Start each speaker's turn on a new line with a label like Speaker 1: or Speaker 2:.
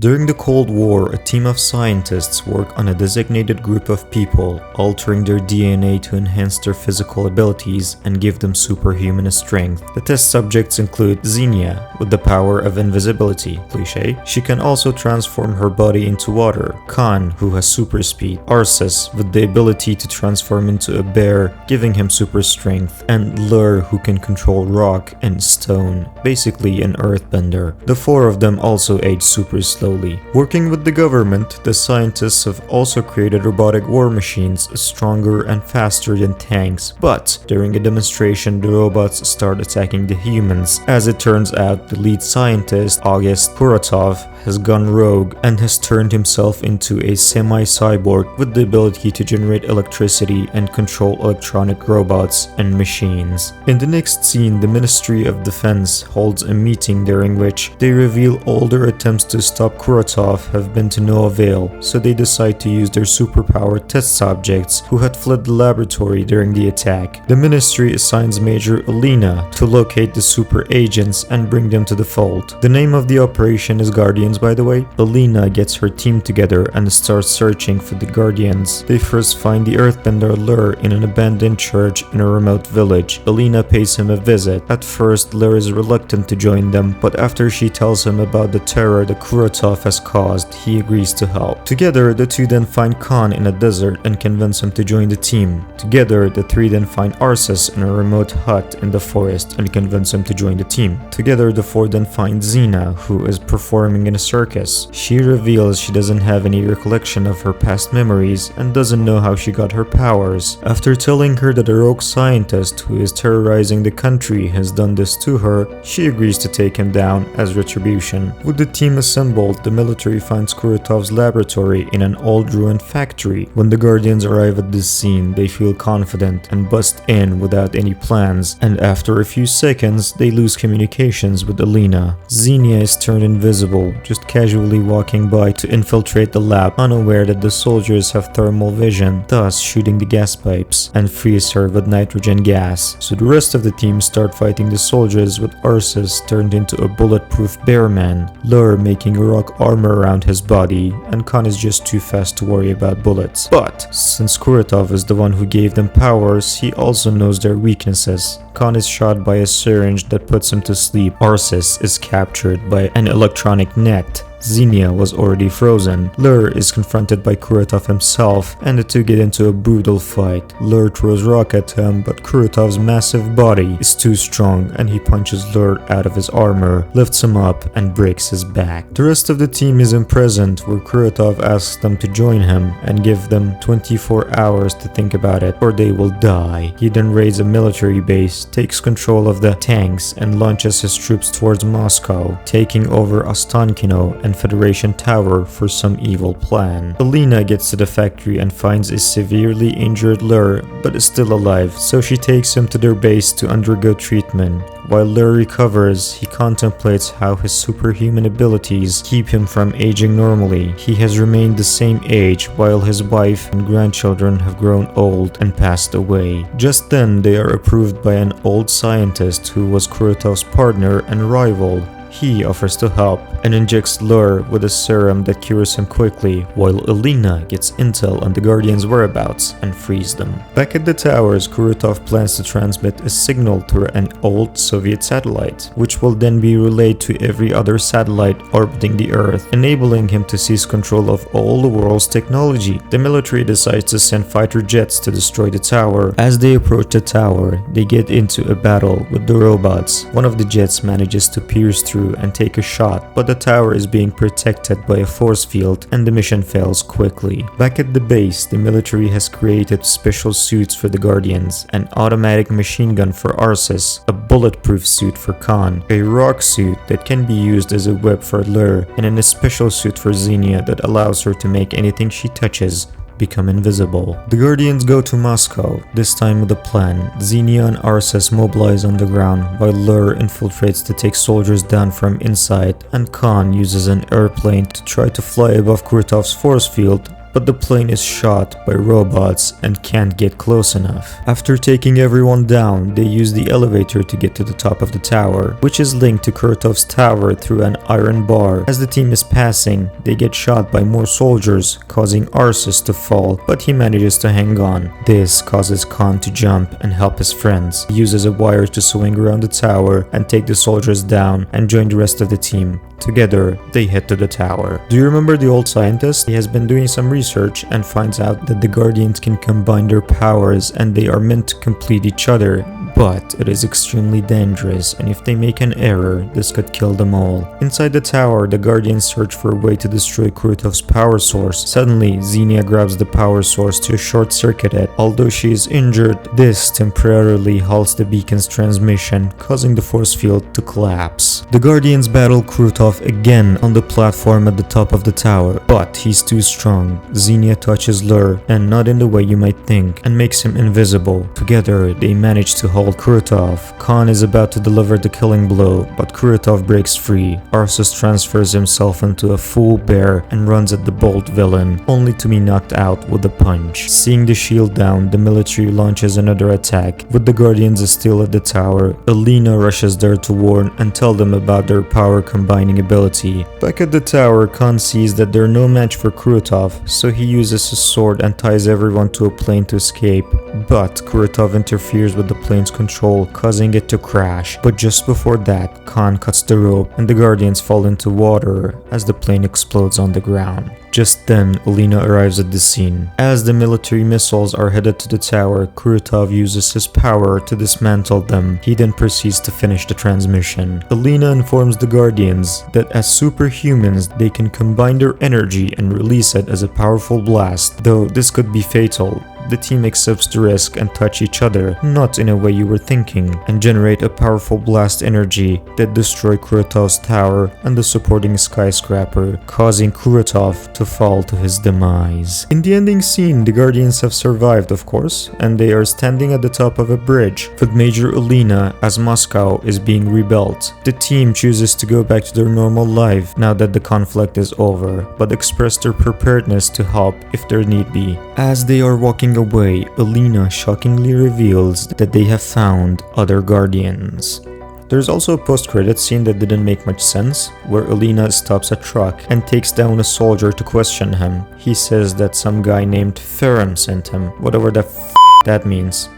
Speaker 1: During the Cold War, a team of scientists work on a designated group of people, altering their DNA to enhance their physical abilities and give them superhuman strength. The test subjects include Xenia, with the power of invisibility, cliché. She can also transform her body into water, Khan, who has super speed, Arceus, with the ability to transform into a bear, giving him super strength, and Lur, who can control rock and stone, basically an earthbender. The four of them also age super slowly. Working with the government, the scientists have also created robotic war machines stronger and faster than tanks, but during a demonstration the robots start attacking the humans. As it turns out, the lead scientist, August Kuratov, has gone rogue and has turned himself into a semi-cyborg with the ability to generate electricity and control electronic robots and machines. In the next scene, the Ministry of Defense holds a meeting during which they reveal all their attempts to stop Kuratov have been to no avail, so they decide to use their superpowered test subjects who had fled the laboratory during the attack. The Ministry assigns Major Alina to locate the super agents and bring them to the fold. The name of the operation is Guardians, by the way. Alina gets her team together and starts searching for the Guardians. They first find the Earthbender Lur in an abandoned church in a remote village. Alina pays him a visit. At first, Lur is reluctant to join them, but after she tells him about the terror that Kuratov has caused, he agrees to help. Together, the two then find Khan in a desert and convince him to join the team. Together, the three then find Arceus in a remote hut in the forest and convince him to join the team. Together, the four then find Xena, who is performing in a circus. She reveals she doesn't have any recollection of her past memories and doesn't know how she got her powers. After telling her that a rogue scientist who is terrorizing the country has done this to her, she agrees to take him down as retribution. With the team assembled, the military finds Kuratov's laboratory in an old ruined factory. When the Guardians arrive at this scene, they feel confident and bust in without any plans, and after a few seconds, they lose communications with Alina. Xenia is turned invisible, just casually walking by to infiltrate the lab, unaware that the soldiers have thermal vision, thus shooting the gas pipes, and freeze her with nitrogen gas. So the rest of the team start fighting the soldiers with Arceus turned into a bulletproof bear man, Lur making a rock armor around his body, and Khan is just too fast to worry about bullets. But since Kuratov is the one who gave them powers, he also knows their weaknesses. Khan is shot by a syringe that puts him to sleep. Arceus is captured by an electronic net. Xenia was already frozen. Lur is confronted by Kuratov himself, and the two get into a brutal fight. Lur throws rock at him, but Kuratov's massive body is too strong and he punches Lur out of his armor, lifts him up, and breaks his back. The rest of the team is imprisoned, where Kuratov asks them to join him and give them 24 hours to think about it, or they will die. He then raids a military base, takes control of the tanks, and launches his troops towards Moscow, taking over Ostankino and Federation Tower for some evil plan. Alina gets to the factory and finds a severely injured Lur, but is still alive, so she takes him to their base to undergo treatment. While Lur recovers, he contemplates how his superhuman abilities keep him from aging normally. He has remained the same age while his wife and grandchildren have grown old and passed away. Just then, they are approved by an old scientist who was Kuratov's partner and rival. He offers to help and injects Lur with a serum that cures him quickly, while Alina gets intel on the Guardians' whereabouts and frees them. Back at the towers, Kuratov plans to transmit a signal to an old Soviet satellite, which will then be relayed to every other satellite orbiting the Earth, enabling him to seize control of all the world's technology. The military decides to send fighter jets to destroy the tower. As they approach the tower, they get into a battle with the robots. One of the jets manages to pierce through and take a shot, but the tower is being protected by a force field and the mission fails quickly. Back at the base, the military has created special suits for the Guardians, an automatic machine gun for Arceus, a bulletproof suit for Khan, a rock suit that can be used as a whip for Lur, and a special suit for Xenia that allows her to make anything she touches become invisible. The Guardians go to Moscow, this time with a plan. Xenia and Arceus mobilize on the ground, while Lur infiltrates to take soldiers down from inside, and Khan uses an airplane to try to fly above Kuratov's force field, but the plane is shot by robots and can't get close enough. After taking everyone down, they use the elevator to get to the top of the tower, which is linked to Kuratov's tower through an iron bar. As the team is passing, they get shot by more soldiers, causing Arceus to fall, but he manages to hang on. This causes Khan to jump and help his friends. He uses a wire to swing around the tower and take the soldiers down and join the rest of the team. Together, they head to the tower. Do you remember the old scientist? He has been doing some research and finds out that the Guardians can combine their powers and they are meant to complete each other. But it is extremely dangerous, and if they make an error, this could kill them all. Inside the tower, the Guardians search for a way to destroy Kuratov's power source. Suddenly, Xenia grabs the power source to short-circuit it. Although she is injured, this temporarily halts the beacon's transmission, causing the force field to collapse. The Guardians battle Kuratov again on the platform at the top of the tower, but he's too strong. Xenia touches Lure, and not in the way you might think, and makes him invisible. Together, they manage to hold Kuratov. Khan is about to deliver the killing blow, but Kuratov breaks free. Arceus transfers himself into a full bear and runs at the bold villain, only to be knocked out with a punch. Seeing the shield down, the military launches another attack. With the Guardians still at the tower, Alina rushes there to warn and tell them about their power combining ability. Back at the tower, Khan sees that they're no match for Kuratov, so he uses his sword and ties everyone to a plane to escape. But Kuratov interferes with the plane's control, causing it to crash. But just before that, Khan cuts the rope and the Guardians fall into water as the plane explodes on the ground. Just then, Alina arrives at the scene. As the military missiles are headed to the tower, Kuratov uses his power to dismantle them. He then proceeds to finish the transmission. Alina informs the Guardians that as superhumans, they can combine their energy and release it as a powerful blast, though this could be fatal. The team accepts the risk and touch each other, not in a way you were thinking, and generate a powerful blast energy that destroy Kuratov's tower and the supporting skyscraper, causing Kuratov to fall to his demise. In the ending scene, the Guardians have survived, of course, and they are standing at the top of a bridge with Major Alina as Moscow is being rebuilt. The team chooses to go back to their normal life now that the conflict is over, but express their preparedness to help if there need be. As they are walking away, Alina shockingly reveals that they have found other Guardians. There's also a post-credit scene that didn't make much sense, where Alina stops a truck and takes down a soldier to question him. He says that some guy named Ferrum sent him, whatever the f that means.